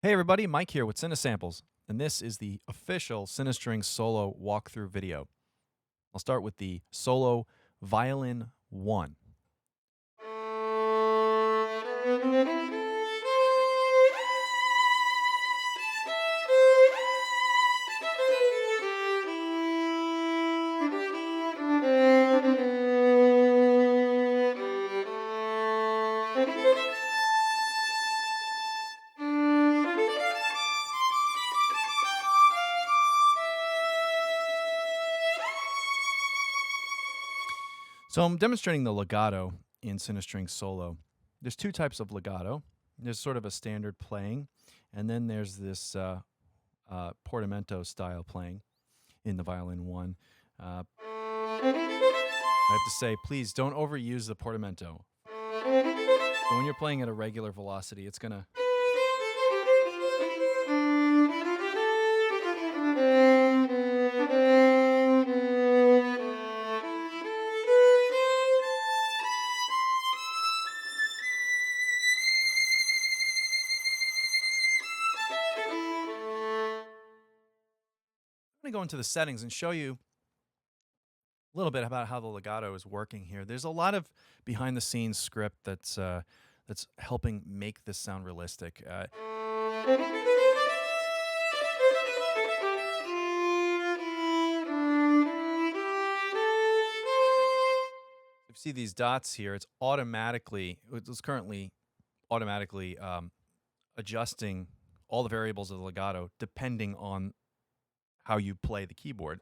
Hey everybody, Mike here with Cinesamples, and this is the official Cinestring solo walkthrough video. I'll start with the solo violin 1. So I'm demonstrating the legato in Cinestring solo. There's two types of legato. There's sort of a standard playing, and then there's this portamento style playing in the violin 1. I have to say, please don't overuse the portamento. So when you're playing at a regular velocity, it's gonna I'm gonna go into the settings and show you a little bit about how the legato is working here. There's a lot of behind the scenes script that's helping make this sound realistic. If you see these dots here, it's currently automatically adjusting all the variables of the legato depending on how you play the keyboard.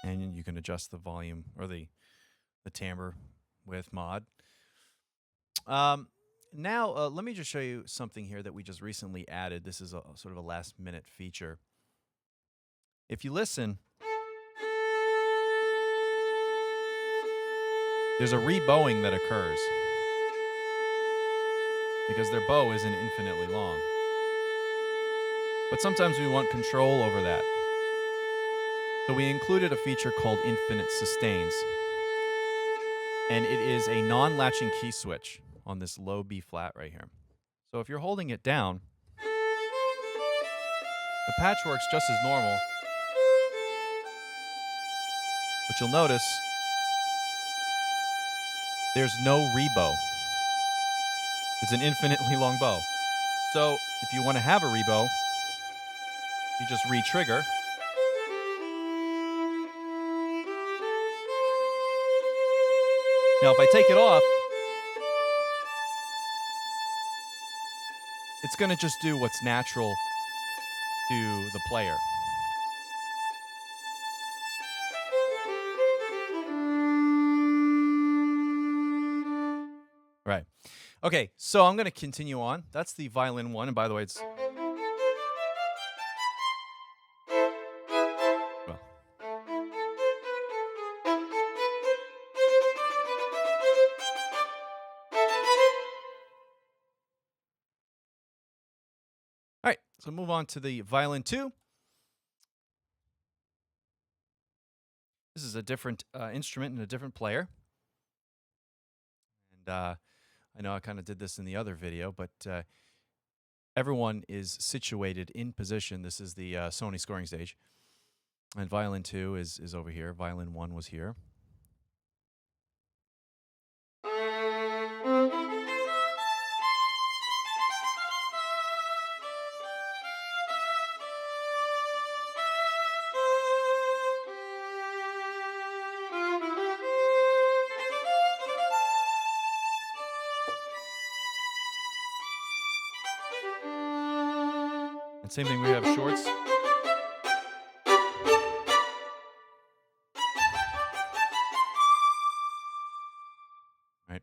And you can adjust the volume or the timbre with mod. Now, let me just show you something here that we just recently added. This is a sort of a last minute feature. If you listen, there's a rebowing that occurs because their bow isn't infinitely long. But sometimes we want control over that. So we included a feature called Infinite Sustains. And it is a non-latching key switch on this low B flat right here. So if you're holding it down, the patch works just as normal. But you'll notice there's no rebow. It's an infinitely long bow. So if you want to have a rebow, you just re-trigger. Now if I take it off, it's going to just do what's natural to the player. Right. Okay, so I'm going to continue on. That's the violin 1, and by the way, it's well. All right, so move on to the violin 2. This is a different instrument and a different player. And I know I kind of did this in the other video, but everyone is situated in position. This is the Sony scoring stage. And violin 2 is over here. Violin 1 was here. And same thing, we have shorts. Right.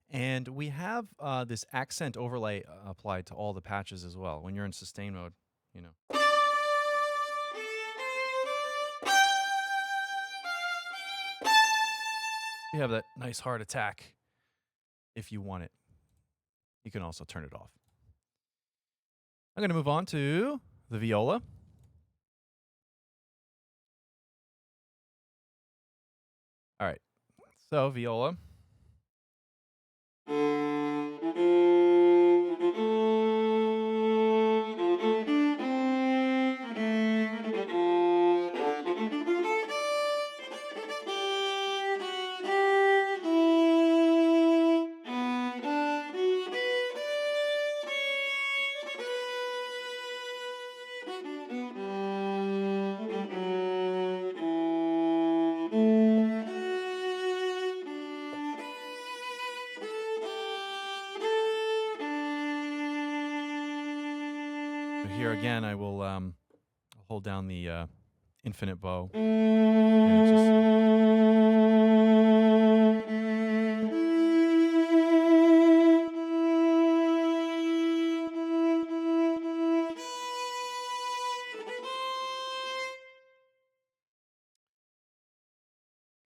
And we have this accent overlay applied to all the patches as well when you're in sustain mode. you know. You have that nice hard attack if you want it. You can also turn it off. I'm going to move on to the viola. All right. So, viola. Here again, I will hold down the infinite bow. And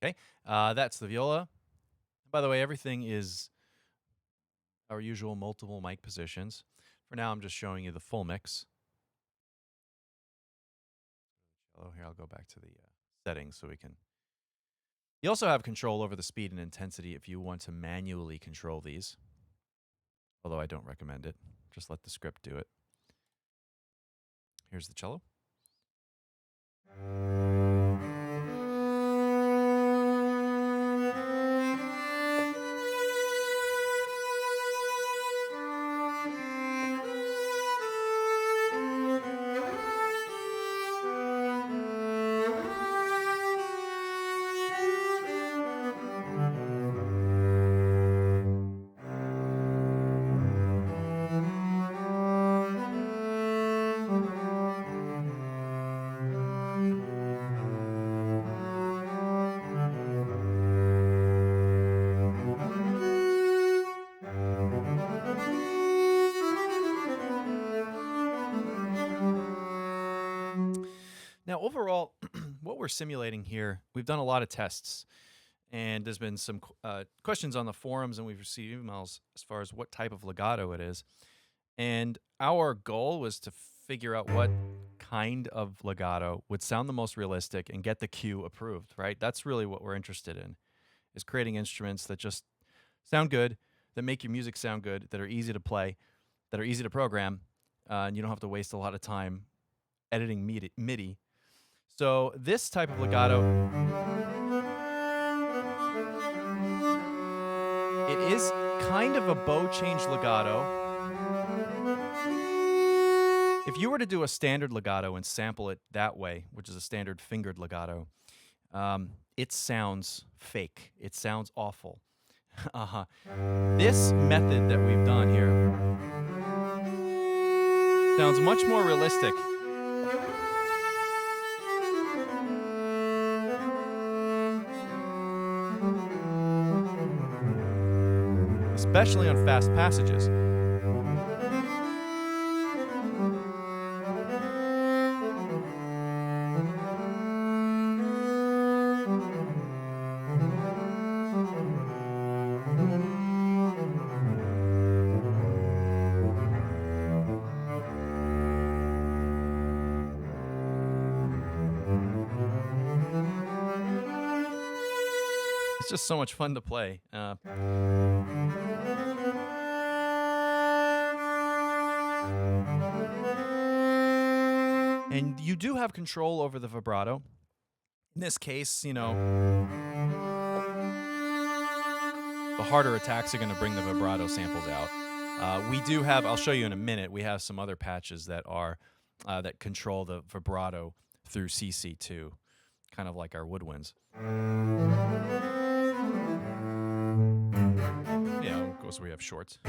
okay, that's the viola. By the way, everything is our usual multiple mic positions. For now, I'm just showing you the full mix. Oh, here, I'll go back to the settings so we can. You also have control over the speed and intensity if you want to manually control these, although I don't recommend it. Just let the script do it. Here's the cello. Now, overall, what we're simulating here, we've done a lot of tests, and there's been some questions on the forums, and we've received emails as far as what type of legato it is. And our goal was to figure out what kind of legato would sound the most realistic and get the cue approved, right? That's really what we're interested in, is creating instruments that just sound good, that make your music sound good, that are easy to play, that are easy to program, and you don't have to waste a lot of time editing MIDI. So this type of legato, it is kind of a bow change legato. If you were to do a standard legato and sample it that way, which is a standard fingered legato, it sounds fake. It sounds awful. This method that we've done here sounds much more realistic. Especially on fast passages. It's just so much fun to play. And you do have control over the vibrato. In this case, you know, the harder attacks are going to bring the vibrato samples out. We do have, I'll show you in a minute, we have some other patches that are that control the vibrato through CC2, kind of like our woodwinds. Yeah, of course we have shorts.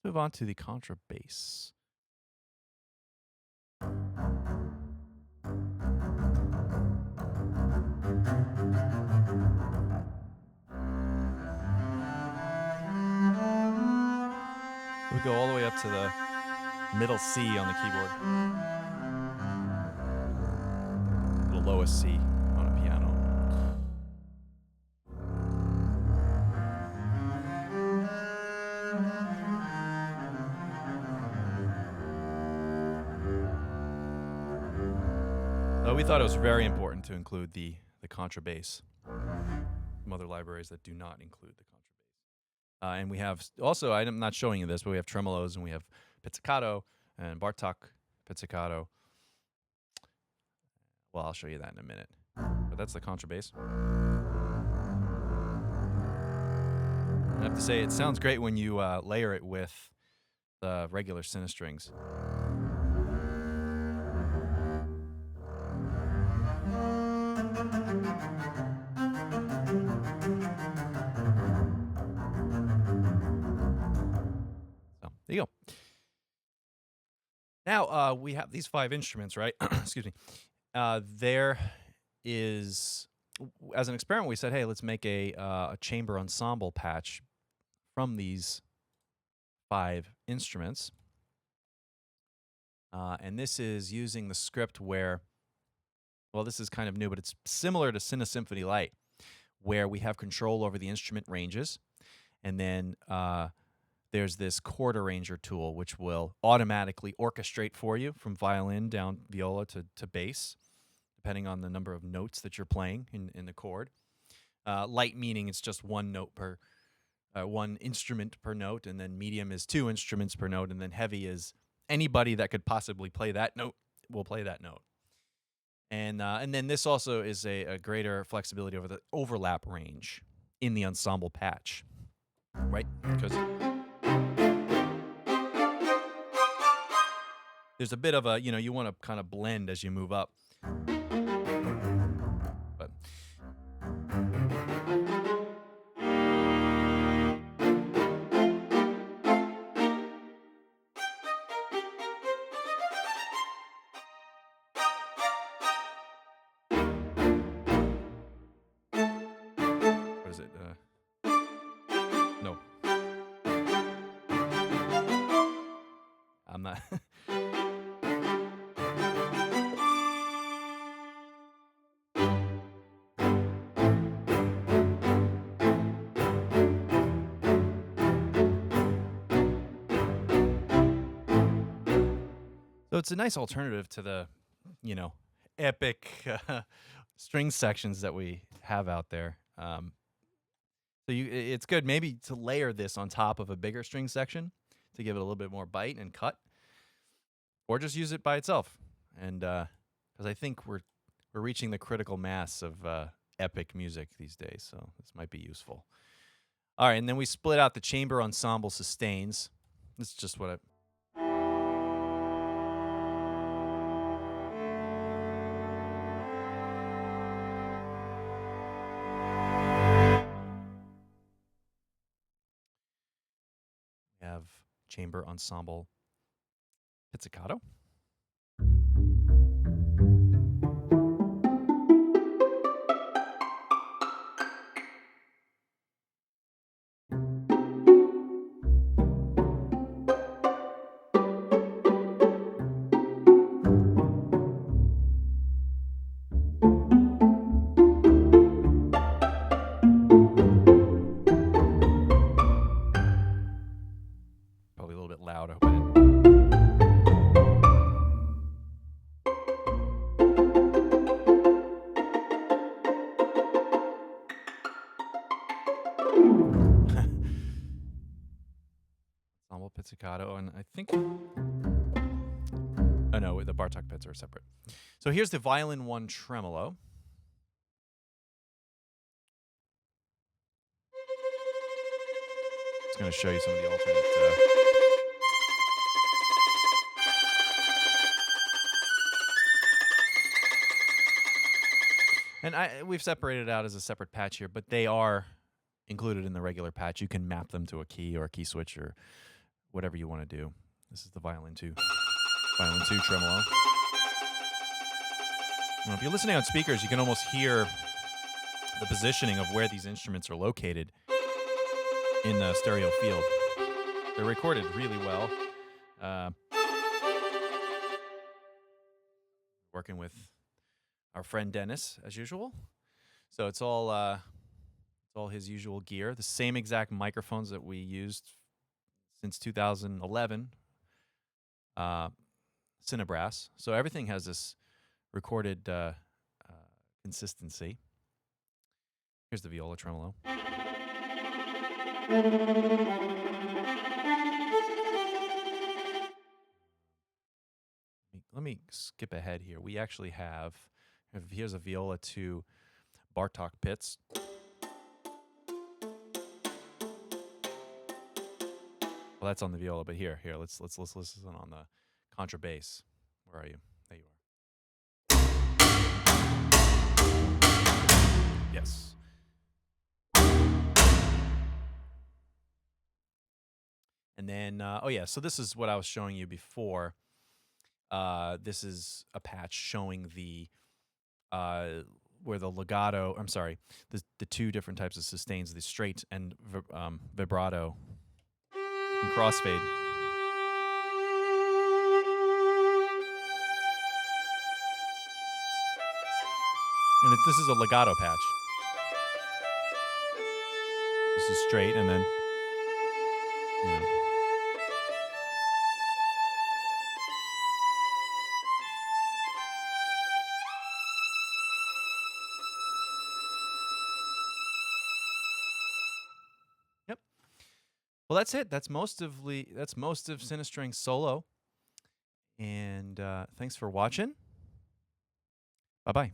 Move move on to the contrabass. We go all the way up to the middle C on the keyboard. The lowest C on a piano. We thought it was very important to include the contrabass. Some other libraries that do not include the contrabass. And we have also, I'm not showing you this, but we have tremolos and we have pizzicato and Bartók pizzicato. Well, I'll show you that in a minute. But that's the contrabass. I have to say, it sounds great when you layer it with the regular Cinestrings. So, there you go. Now, we have these 5 instruments, right? Excuse me. There is, as an experiment, we said, hey, let's make a chamber ensemble patch from these 5 instruments. And this is using the script where, well, this is kind of new, but it's similar to Cinesymphony Lite, where we have control over the instrument ranges. And then there's this chord arranger tool, which will automatically orchestrate for you from violin down viola to bass, depending on the number of notes that you're playing in the chord. Light meaning it's just one note per, one instrument per note, and then medium is 2 instruments per note, and then heavy is anybody that could possibly play that note will play that note. And then this also is a greater flexibility over the overlap range in the ensemble patch, right? Because there's a bit of a, you want to kind of blend as you move up. But what is it? No. I'm not. So it's a nice alternative to the, epic string sections that we have out there. So it's good maybe to layer this on top of a bigger string section to give it a little bit more bite and cut, or just use it by itself. And because I think we're reaching the critical mass of epic music these days, so this might be useful. All right, and then we split out the chamber ensemble sustains. This is just what have chamber ensemble pizzicato. Probably a little bit loud, I hope I didn't. Ensemble pizzicato, and I think, oh no, the Bartók pizz are separate. So here's the violin 1 tremolo. It's going to show you some of the alternate. And we've separated it out as a separate patch here, but they are included in the regular patch. You can map them to a key or a key switch or whatever you want to do. This is the violin 2 tremolo. Now, if you're listening on speakers, you can almost hear the positioning of where these instruments are located in the stereo field. They're recorded really well. Working with our friend Dennis, as usual. So it's all his usual gear. The same exact microphones that we used since 2011. Cinebrass. So everything has this recorded consistency. Here's the viola tremolo. Let me skip ahead here. We actually have, here's a viola to Bartok Pitts. Well, that's on the viola, but here, let's listen on the contrabass. Where are you? There you are. Yes. And then, so this is what I was showing you before. This is a patch showing the where the legato. I'm sorry, the two different types of sustains: the straight and vibrato and crossfade. And this is a legato patch. This is straight, and then Yep. Well, that's it. That's most of Sinistring solo. And thanks for watching. Bye-bye.